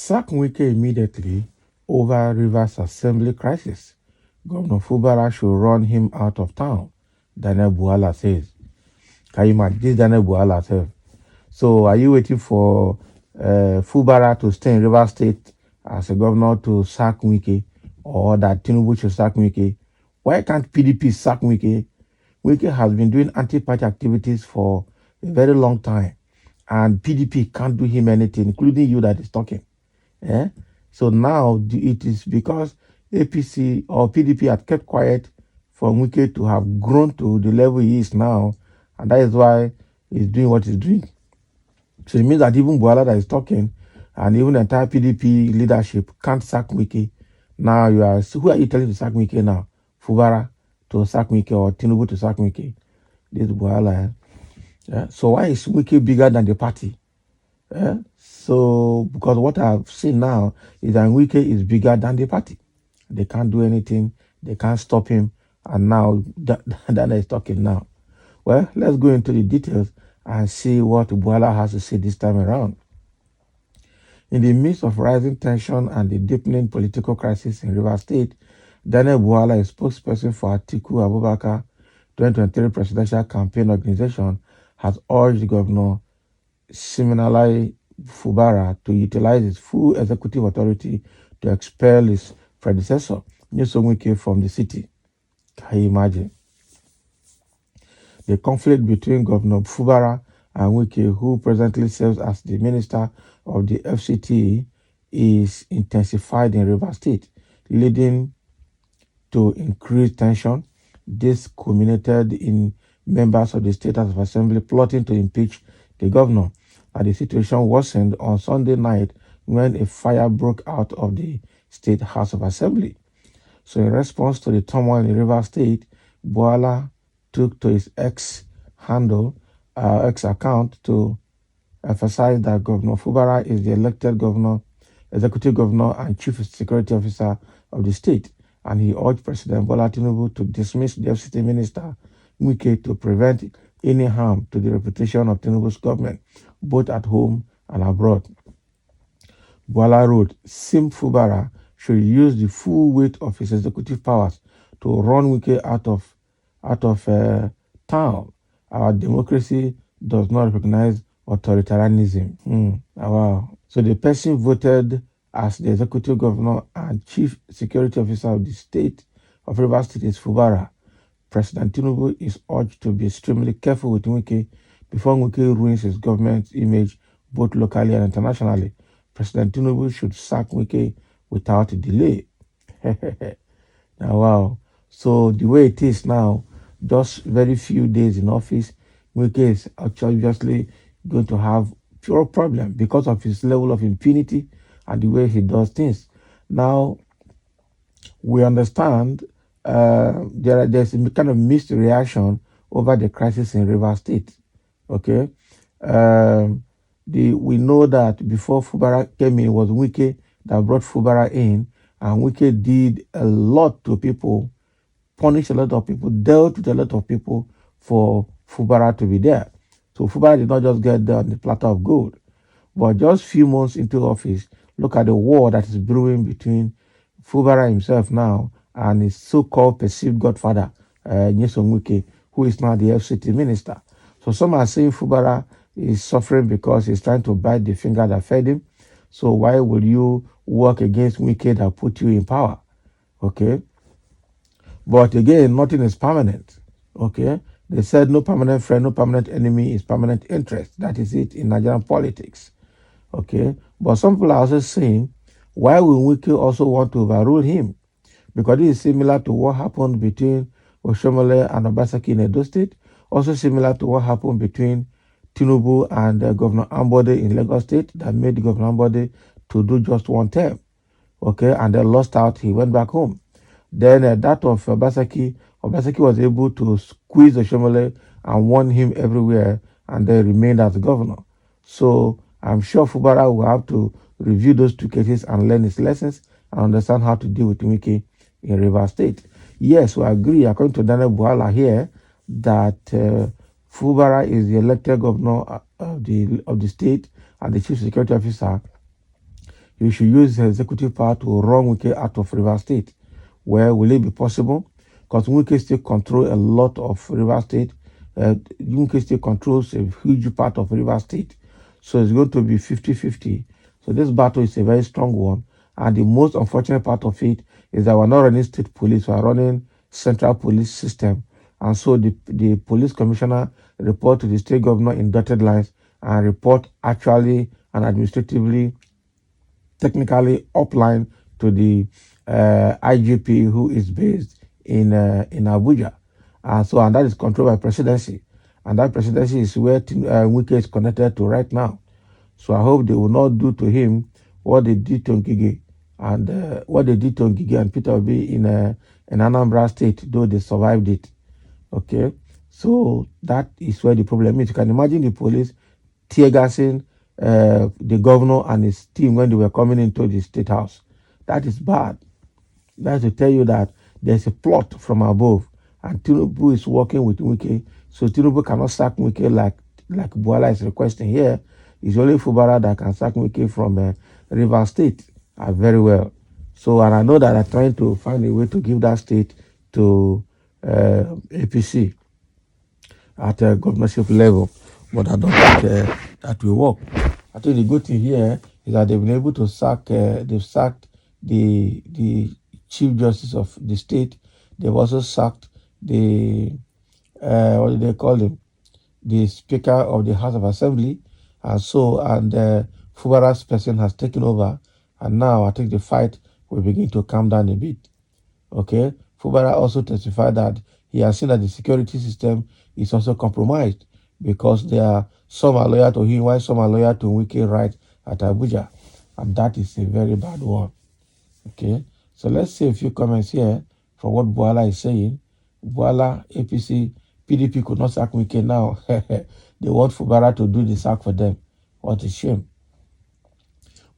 Sack Wike immediately over Rivers Assembly crisis. Governor Fubara should run him out of town, Daniel Bwala says. Can you imagine? This Daniel Bwala says. So are you waiting for Fubara to stay in Rivers State as a governor to sack Wike, or that Tinubu should sack Wike? Why can't PDP sack Wike? Wike has been doing anti-party activities for a very long time, and PDP can't do him anything, including you that is talking. Eh? So now it is because APC or PDP had kept quiet for Wike to have grown to the level he is now, and that is why he's doing what he's doing. So it means that even Bwala that is talking, and even the entire PDP leadership can't sack Wike. Now who are you telling to sack Wike now? Fubara to sack Wike or Tinubu to sack Wike? This Bwala. Yeah. So why is Wike bigger than the party? Yeah. So because what I've seen now is that Wike is bigger than the party. They can't do anything. They can't stop him. And now Dana is talking now. Well, let's go into the details and see what Bwala has to say this time around. In the midst of rising tension and the deepening political crisis in Rivers State, Daniel Bwala, a spokesperson for Atiku Abubakar 2023 presidential campaign organization, has urged Governor Siminalayi Fubara to utilize his full executive authority to expel his predecessor, Nyesom Wike, from the city. Can you imagine? The conflict between Governor Fubara and Wike, who presently serves as the Minister of the FCT, is intensified in Rivers State, leading to increased tension. This culminated in members of the State House of Assembly plotting to impeach the governor. And the situation worsened on Sunday night when a fire broke out of the State House of Assembly. So in response to the turmoil in Rivers State, Bwala took to his X account to emphasize that Governor Fubara is the elected governor, executive governor, and chief security officer of the state, and he urged President Bola Tinubu to dismiss the FCT minister Wike to prevent any harm to the reputation of Tinubu's government, both at home and abroad. Bwala wrote, Sim Fubara should use the full weight of his executive powers to run Wike out of town. Our democracy does not recognize authoritarianism. Wow. So the person voted as the executive governor and chief security officer of the state of Rivers State is Fubara. President Tinubu is urged to be extremely careful with Wike before Wike ruins his government's image both locally and internationally. President Tinubu should sack Wike without delay. Now, wow. So the way it is now, just very few days in office, Wike is actually obviously going to have pure problem because of his level of impunity and the way he does things. Now, we understand there's a kind of mixed reaction over the crisis in Rivers State. Okay, we know that before Fubara came in, it was Wike that brought Fubara in, and Wike did a lot to people, punished a lot of people, dealt with a lot of people for Fubara to be there. So Fubara did not just get there on the platter of gold. But just few months into office, look at the war that is brewing between Fubara himself now and his so-called perceived godfather, Nyesom Wike, who is now the FCT minister. So some are saying Fubara is suffering because he's trying to bite the finger that fed him. So why will you work against Wike that put you in power? Okay. But again, nothing is permanent. Okay. They said no permanent friend, no permanent enemy is permanent interest. That is it in Nigerian politics. Okay. But some people are also saying, why will Wike also want to overrule him? Because this is similar to what happened between Oshomole and Obaseki in Edo State. Also similar to what happened between Tinubu and Governor Ambode in Lagos State that made Governor Ambode to do just one term. Okay. And then lost out. He went back home. Then that of Obaseki was able to squeeze Oshomole and won him everywhere and then remained as governor. So I'm sure Fubara will have to review those two cases and learn his lessons and understand how to deal with Wike in Rivers State. Yes, we agree, according to Daniel Bwala here, that Fubara is the elected governor of the state and the chief security officer. you should use the executive power to run Wike out of River State. Well, will it be possible? Because Wike still control a lot of River State. Wike still controls a huge part of River State. So it's going to be 50-50. So this battle is a very strong one. And the most unfortunate part of it is that we're not running state police, we're running central police system. And so the police commissioner report to the state governor in dotted lines and report actually and administratively, technically upline to the IGP who is based in Abuja. And that is controlled by presidency. And that presidency is where Wike is connected to right now. So I hope they will not do to him what they did to Ngige and Peter Obi in Anambra State, though they survived it. Okay, so that is where the problem is. You can imagine the police tear gassing the governor and his team when they were coming into the state house. That is bad. That's to tell you that there's a plot from above, and Tinubu is working with Wike, so Tinubu cannot sack Wike like Bwala is requesting here. It's only Fubara that can sack Wike from River State very well. So, and I know that they're trying to find a way to give that state to APC at a governorship level, but I don't think that will work. I think the good thing here is that they've been able to they've sacked the Chief Justice of the state. They've also sacked the, what do they call him? The Speaker of the House of Assembly. And Fubara's person has taken over. And now I think the fight will begin to calm down a bit. Okay? Fubara also testified that he has seen that the security system is also compromised because some are loyal to him while some are loyal to Wike right at Abuja. And that is a very bad one. Okay? So let's see a few comments here from what Bwala is saying. Bwala, APC, PDP could not sack Wike now. They want Fubara to do the sack for them. What a shame.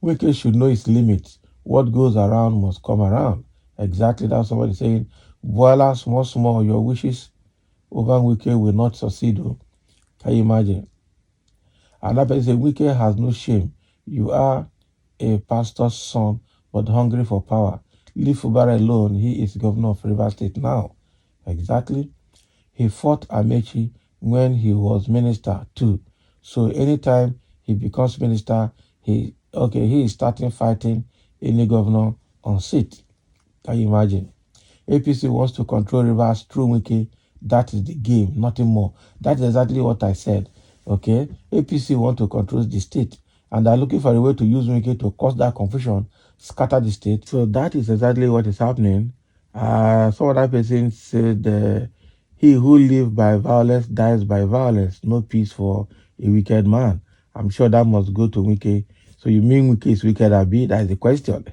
Wike should know his limits. What goes around must come around. Exactly, that's somebody saying. Bwala, small, your wishes over Wike will not succeed. Can you imagine? Another person says, Wike has no shame. You are a pastor's son, but hungry for power. Leave Fubara alone. He is governor of River State now. Exactly. He fought Amechi when he was minister too. So anytime he becomes minister, he is starting fighting any governor on seat. Can you imagine? APC wants to control rivers through Wike. That is the game, nothing more. That's exactly what I said. Okay? APC want to control the state. And they're looking for a way to use Wike to cause that confusion, scatter the state. So that is exactly what is happening. Some other person said, he who lives by violence dies by violence. No peace for a wicked man. I'm sure that must go to Wike. So you mean Wike is wicked, Abi? That is the question.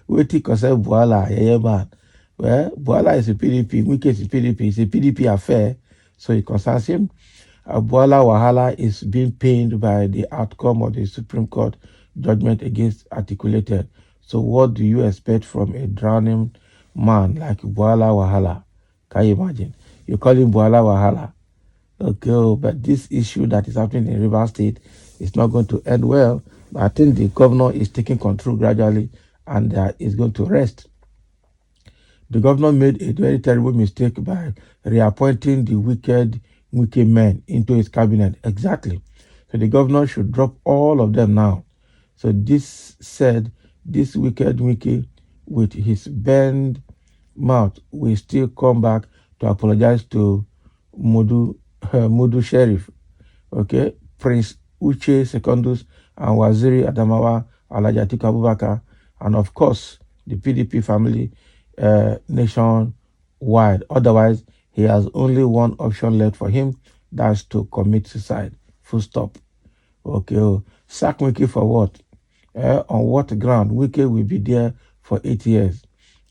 Wait concern Bwala, yeah, man. Well, Bwala is a PDP. Wike is a PDP. It's a PDP affair. So it concerns him. Bwala Wahala is being pained by the outcome of the Supreme Court judgment against articulated. So what do you expect from a drowning man like Bwala Wahala? Can you imagine? You call him Bwala Wahala. Okay, but this issue that is happening in River State is not going to end well. But I think the governor is taking control gradually and is going to rest. The governor made a very terrible mistake by reappointing the wicked men into his cabinet. Exactly. So the governor should drop all of them now. So this said, this wicked Wike with his bent mouth will still come back to apologize to Mudu Sheriff, okay, Prince Uche Secondus, and Waziri Adamawa Alhaji Atiku Abubakar, and of course the PDP family nationwide. Otherwise, he has only one option left for him, that's to commit suicide. Full stop. Okay, sack Wike for what? On what ground? Wike will be there for 8 years.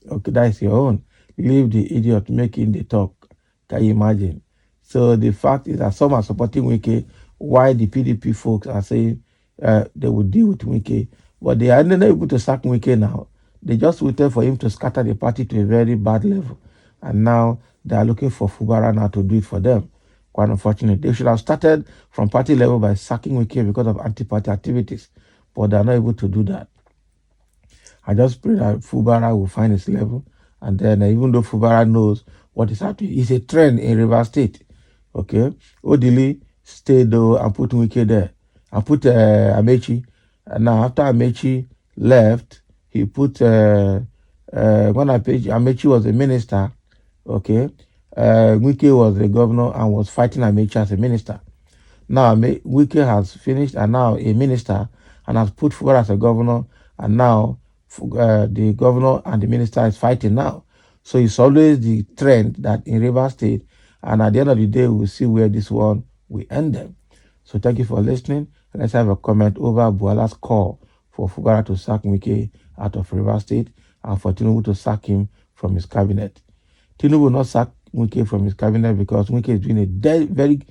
Okay, that's your own. Leave the idiot making the talk. Can you imagine? So the fact is that some are supporting Wike, while the PDP folks are saying they will deal with Wike. But they are not able to sack Wike now. They just waited for him to scatter the party to a very bad level. And now they are looking for Fubara now to do it for them. Quite unfortunate. They should have started from party level by sacking Wike because of anti-party activities. But they are not able to do that. I just pray that Fubara will find his level. And then even though Fubara knows what is happening, it's a trend in River State. Okay. Odili stayed though and put Wike there. And put Amechi. And now after Amechi left, he put when Amechi was a minister, okay, Wike was the governor and was fighting Amechi as a minister. Now Wike has finished and now a minister and has put forward as a governor, and now the governor and the minister is fighting now. So it's always the trend that in River State, and at the end of the day, we'll see where this one will end them. So thank you for listening. Let's have a comment over Bwala's call for Fubara to sack Wike out of River State and for Tinubu to sack him from his cabinet. Tinubu will not sack Wike from his cabinet because Wike is doing a very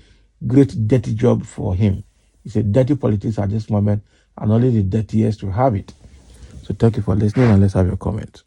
great dirty job for him. It's a dirty politics at this moment, and only the dirtiest will have it. So thank you for listening, and let's have your comment.